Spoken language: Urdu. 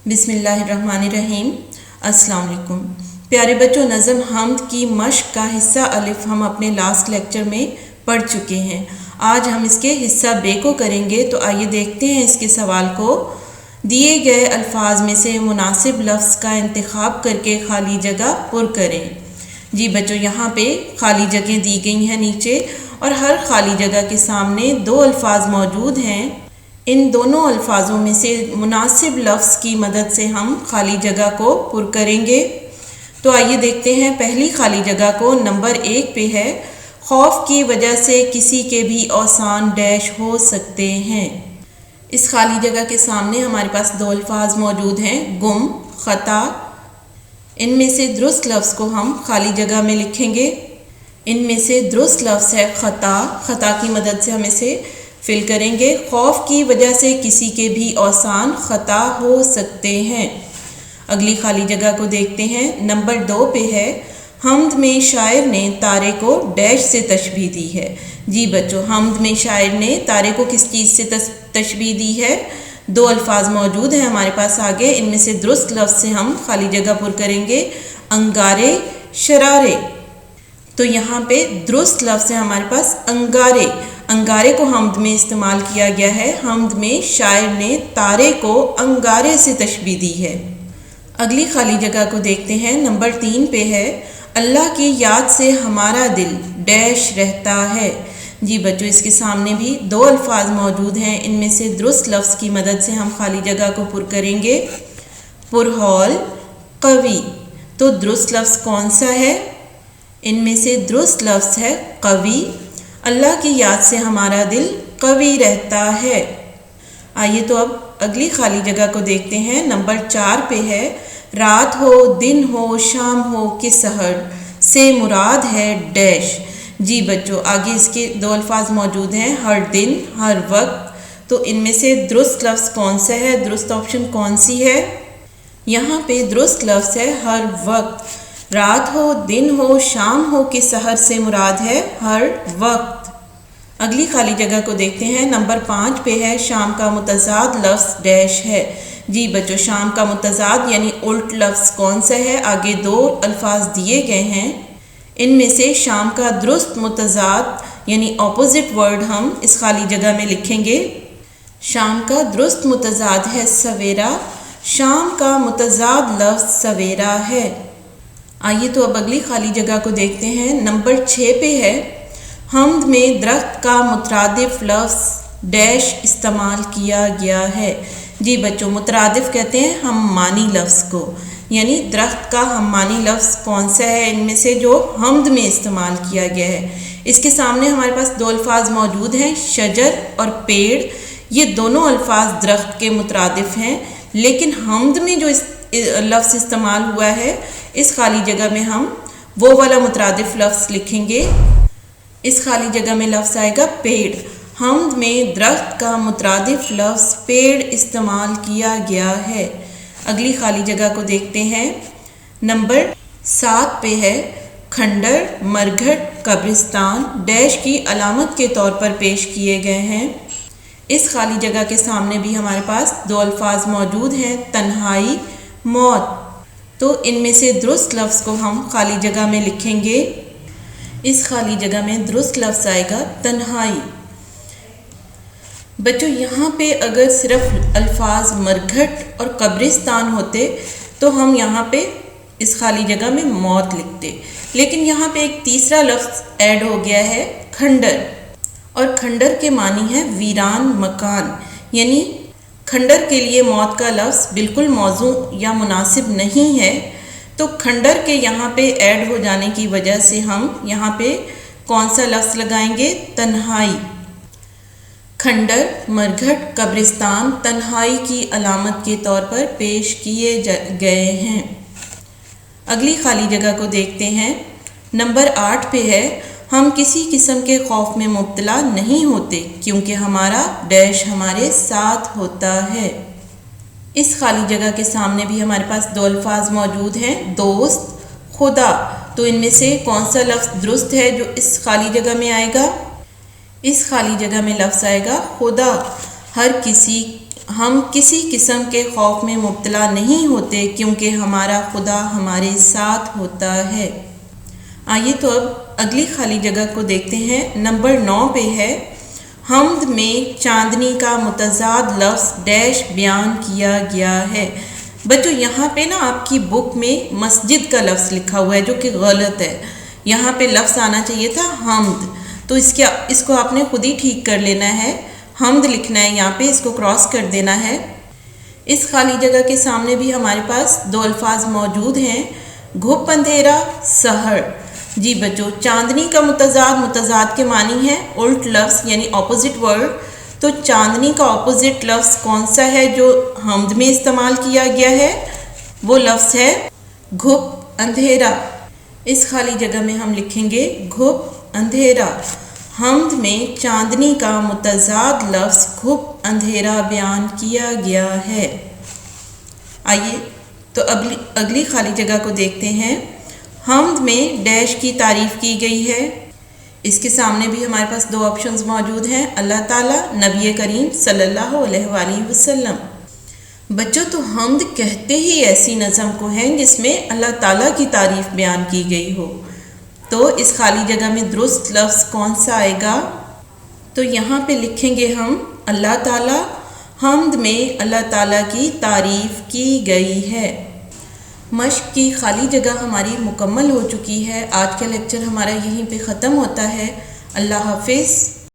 بسم اللہ الرحمن الرحیم۔ السلام علیکم پیارے بچوں، نظم حمد کی مشق کا حصہ الف ہم اپنے لاسٹ لیکچر میں پڑھ چکے ہیں۔ آج ہم اس کے حصہ بے کو کریں گے، تو آئیے دیکھتے ہیں اس کے سوال کو۔ دیے گئے الفاظ میں سے مناسب لفظ کا انتخاب کر کے خالی جگہ پر کریں۔ جی بچوں، یہاں پہ خالی جگہیں دی گئی ہیں نیچے، اور ہر خالی جگہ کے سامنے دو الفاظ موجود ہیں۔ ان دونوں الفاظوں میں سے مناسب لفظ کی مدد سے ہم خالی جگہ کو پر کریں گے۔ تو آئیے دیکھتے ہیں پہلی خالی جگہ کو۔ نمبر 1 پہ ہے، خوف کی وجہ سے کسی کے بھی اوسان ڈیش ہو سکتے ہیں۔ اس خالی جگہ کے سامنے ہمارے پاس دو الفاظ موجود ہیں، گم، خطا۔ ان میں سے درست لفظ کو ہم خالی جگہ میں لکھیں گے۔ ان میں سے درست لفظ ہے خطا۔ خطا کی مدد سے ہم اسے فل کریں گے۔ خوف کی وجہ سے کسی کے بھی اوسان خطا ہو سکتے ہیں۔ اگلی خالی جگہ کو دیکھتے ہیں۔ نمبر 2 پہ ہے، حمد میں شاعر نے تارے کو ڈیش سے تشبیہ دی ہے۔ جی بچوں، حمد میں شاعر نے تارے کو کس چیز سے تشبیہ دی ہے؟ دو الفاظ موجود ہیں ہمارے پاس آگے۔ ان میں سے درست لفظ سے ہم خالی جگہ پر کریں گے، انگارے، شرارے۔ تو یہاں پہ درست لفظ ہے ہمارے پاس انگارے۔ انگارے کو حمد میں استعمال کیا گیا ہے۔ حمد میں شاعر نے تارے کو انگارے سے تشبیہ دی ہے۔ اگلی خالی جگہ کو دیکھتے ہیں۔ نمبر 3 پہ ہے، اللہ کی یاد سے ہمارا دل ڈیش رہتا ہے۔ جی بچوں، اس کے سامنے بھی دو الفاظ موجود ہیں۔ ان میں سے درست لفظ کی مدد سے ہم خالی جگہ کو پر کریں گے، پرہول، قوی۔ تو درست لفظ کون سا ہے؟ ان میں سے درست لفظ ہے قوی۔ اللہ کی یاد سے ہمارا دل قوی رہتا ہے۔ آئیے تو اب اگلی خالی جگہ کو دیکھتے ہیں۔ نمبر 4 پہ ہے، رات ہو، دن ہو، شام ہو کہ سحر سے مراد ہے ڈیش۔ جی بچوں، آگے اس کے دو الفاظ موجود ہیں، ہر دن، ہر وقت۔ تو ان میں سے درست لفظ کون سا ہے؟ درست آپشن کون سی ہے؟ یہاں پہ درست لفظ ہے ہر وقت۔ رات ہو، دن ہو، شام ہو کہ سحر سے مراد ہے ہر وقت۔ اگلی خالی جگہ کو دیکھتے ہیں۔ نمبر 5 پہ ہے، شام کا متضاد لفظ ڈیش ہے۔ جی بچوں، شام کا متضاد یعنی الٹ لفظ کون سا ہے؟ آگے دو الفاظ دیے گئے ہیں۔ ان میں سے شام کا درست متضاد یعنی اپوزٹ ورڈ ہم اس خالی جگہ میں لکھیں گے۔ شام کا درست متضاد ہے سویرا۔ شام کا متضاد لفظ سویرا ہے۔ آئیے تو اب اگلی خالی جگہ کو دیکھتے ہیں۔ نمبر 6 پہ ہے، حمد میں درخت کا مترادف لفظ ڈیش استعمال کیا گیا ہے۔ جی بچوں، مترادف کہتے ہیں ہم معنی لفظ کو، یعنی درخت کا ہم معنی لفظ کون سا ہے ان میں سے جو حمد میں استعمال کیا گیا ہے؟ اس کے سامنے ہمارے پاس دو الفاظ موجود ہیں، شجر اور پیڑ۔ یہ دونوں الفاظ درخت کے مترادف ہیں، لیکن حمد میں جو لفظ استعمال ہوا ہے، اس خالی جگہ میں ہم وہ والا مترادف لفظ لکھیں گے۔ اس خالی جگہ میں لفظ آئے گا پیڑ۔ حمد میں درخت کا مترادف لفظ پیڑ استعمال کیا گیا ہے۔ اگلی خالی جگہ کو دیکھتے ہیں۔ نمبر 7 پہ ہے، کھنڈر، مرگھٹ، قبرستان ڈیش کی علامت کے طور پر پیش کیے گئے ہیں۔ اس خالی جگہ کے سامنے بھی ہمارے پاس دو الفاظ موجود ہیں، تنہائی، موت۔ تو ان میں سے درست لفظ کو ہم خالی جگہ میں لکھیں گے۔ اس خالی جگہ میں درست لفظ آئے گا تنہائی۔ بچوں، یہاں پہ اگر صرف الفاظ مرگھٹ اور قبرستان ہوتے تو ہم یہاں پہ اس خالی جگہ میں موت لکھتے، لیکن یہاں پہ ایک تیسرا لفظ ایڈ ہو گیا ہے، کھنڈر۔ اور کھنڈر کے معنی ہے ویران مکان، یعنی کھنڈر کے لیے موت کا لفظ بالکل موزوں یا مناسب نہیں ہے۔ تو کھنڈر کے یہاں پہ ایڈ ہو جانے کی وجہ سے ہم یہاں پہ کون سا لفظ لگائیں گے؟ تنہائی۔ کھنڈر، مرگھٹ، قبرستان تنہائی کی علامت کے طور پر پیش کیے گئے ہیں۔ اگلی خالی جگہ کو دیکھتے ہیں۔ نمبر 8 پہ ہے، ہم کسی قسم کے خوف میں مبتلا نہیں ہوتے کیونکہ ہمارا ڈیش ہمارے ساتھ ہوتا ہے۔ اس خالی جگہ کے سامنے بھی ہمارے پاس دو الفاظ موجود ہیں، دوست، خدا۔ تو ان میں سے کون سا لفظ درست ہے جو اس خالی جگہ میں آئے گا؟ اس خالی جگہ میں لفظ آئے گا خدا۔ ہر کسی ہم کسی قسم کے خوف میں مبتلا نہیں ہوتے کیونکہ ہمارا خدا ہمارے ساتھ ہوتا ہے۔ آئیے تو اب اگلی خالی جگہ کو دیکھتے ہیں۔ نمبر 9 پہ ہے، حمد میں چاندنی کا متضاد لفظ ڈیش بیان کیا گیا ہے۔ بچوں یہاں پہ نا آپ کی بک میں مسجد کا لفظ لکھا ہوا ہے جو کہ غلط ہے، یہاں پہ لفظ آنا چاہیے تھا حمد، تو اس کو آپ نے خود ہی ٹھیک کر لینا ہے، حمد لکھنا ہے، یہاں پہ اس کو کراس کر دینا ہے۔ اس خالی جگہ کے سامنے بھی ہمارے پاس 2 الفاظ موجود ہیں، گھپ اندھیرا سحر۔ جی بچوں، چاندنی کا متضاد کے معنی ہے الٹ لفظ یعنی اپوزٹ ورڈ، تو چاندنی کا اپوزٹ لفظ کون سا ہے جو حمد میں استعمال کیا گیا ہے؟ وہ لفظ ہے گھپ اندھیرا۔ اس خالی جگہ میں ہم لکھیں گے گھپ اندھیرا۔ حمد میں چاندنی کا متضاد لفظ گھپ اندھیرا بیان کیا گیا ہے۔ آئیے تو اگلی خالی جگہ کو دیکھتے ہیں۔ حمد میں ڈیش کی تعریف کی گئی ہے۔ اس کے سامنے بھی ہمارے پاس 2 آپشنز موجود ہیں، اللہ تعالیٰ، نبی کریم صلی اللہ علیہ وآلہ وسلم۔ بچوں تو حمد کہتے ہی ایسی نظم کو ہیں جس میں اللہ تعالیٰ کی تعریف بیان کی گئی ہو، تو اس خالی جگہ میں درست لفظ کون سا آئے گا؟ تو یہاں پہ لکھیں گے ہم اللہ تعالیٰ، حمد میں اللہ تعالیٰ کی تعریف کی گئی ہے۔ مشق کی خالی جگہ ہماری مکمل ہو چکی ہے۔ آج کا لیکچر ہمارا یہیں پہ ختم ہوتا ہے۔ اللہ حافظ۔